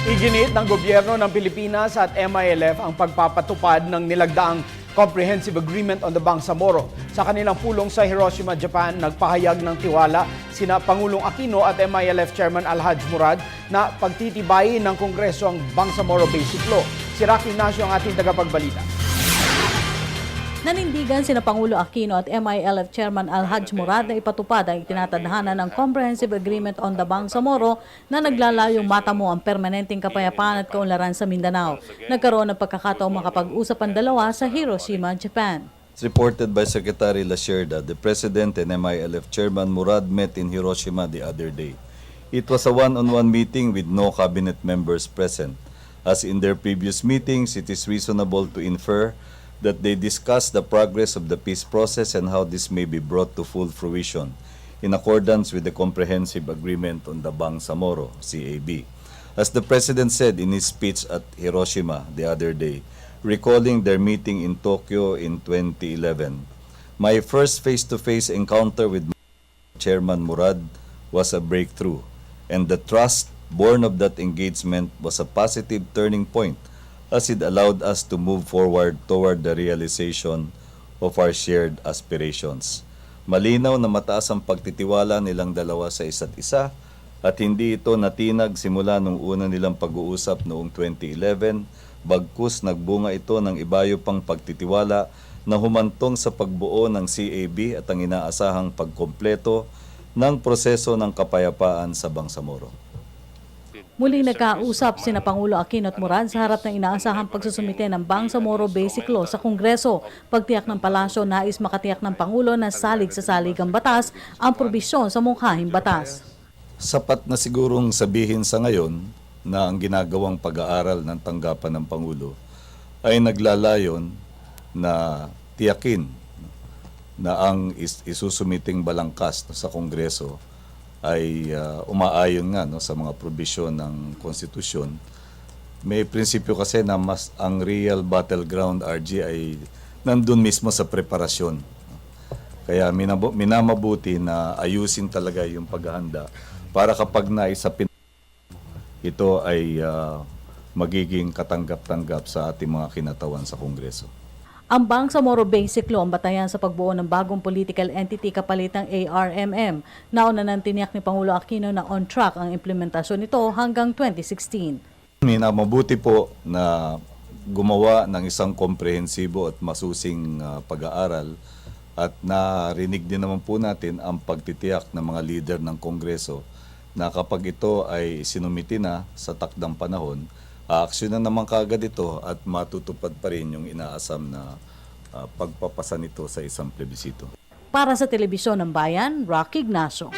Iginit ng gobyerno ng Pilipinas at MILF ang pagpapatupad ng nilagdaang Comprehensive Agreement on the Bangsamoro. Sa kanilang pulong sa Hiroshima, Japan, nagpahayag ng tiwala sina Pangulong Aquino at MILF Chairman Alhaj Murad na pagtitibayin ng Kongreso ang Bangsamoro Basic Law. Si Rocky Ignacio ang ating tagapagbalita. Nanindigan sina Pangulo Aquino at MILF Chairman Alhaj Murad na ipatupad ang itinatadhana ng Comprehensive Agreement on the Bangsamoro na naglalayong matamo ang permanenteng kapayapaan at kaunlaran sa Mindanao. Nagkaroon ng pagkakataong makapag-usap ang dalawa sa Hiroshima, Japan. It's reported by Secretary Lacerda, the President and MILF Chairman Murad met in Hiroshima the other day. It was a one-on-one meeting with no cabinet members present. As in their previous meetings, it is reasonable to infer that they discussed the progress of the peace process and how this may be brought to full fruition in accordance with the Comprehensive Agreement on the Bangsamoro, CAB. As the President said in his speech at Hiroshima the other day, recalling their meeting in Tokyo in 2011, my first face-to-face encounter with Chairman Murad was a breakthrough, and the trust born of that engagement was a positive turning point as it allowed us to move forward toward the realization of our shared aspirations. Malinaw na mataas ang pagtitiwala nilang dalawa sa isa't isa at hindi ito natinag simula nung una nilang pag-uusap noong 2011, bagkus nagbunga ito ng ibayo pang pagtitiwala na humantong sa pagbuo ng CAB at ang inaasahang pagkompleto ng proseso ng kapayapaan sa Bangsamoro. Muling nagkausap sina Pangulo Aquino at Murad sa harap ng inaasahang pagsusumite ng Bangsamoro Basic Law sa Kongreso. Pagtiyak ng palasyo, nais makatiyak ng Pangulo na salig sa saligang batas ang probisyon sa munghahing batas. Sapat na sigurong sabihin sa ngayon na ang ginagawang pag-aaral ng tanggapan ng Pangulo ay naglalayon na tiyakin na ang isusumiting balangkas sa Kongreso ay umaayon nga sa mga probisyon ng konstitusyon. May prinsipyo kasi na mas ang real battleground, RG, ay nandun mismo sa preparasyon. Kaya minamabuti na ayusin talaga yung paghahanda para kapag naisapin ito ay magiging katanggap-tanggap sa ating mga kinatawan sa Kongreso. Ang Bangsamoro Basic Law ang batayan sa pagbuo ng bagong political entity kapalit ng ARMM. Nauna ng tiniyak ni Pangulo Aquino na on track ang implementasyon nito hanggang 2016. Mabuti po na gumawa ng isang komprehensibo at masusing pag-aaral at narinig din naman po natin ang pagtitiyak ng mga leader ng Kongreso na kapag ito ay sinumiti na sa takdang panahon, aaksyonan naman kaagad ito at matutupad pa rin yung inaasam na pagpapasa nito sa isang plebisito. Para sa Telebisyon ng Bayan, Rocky Ignacio.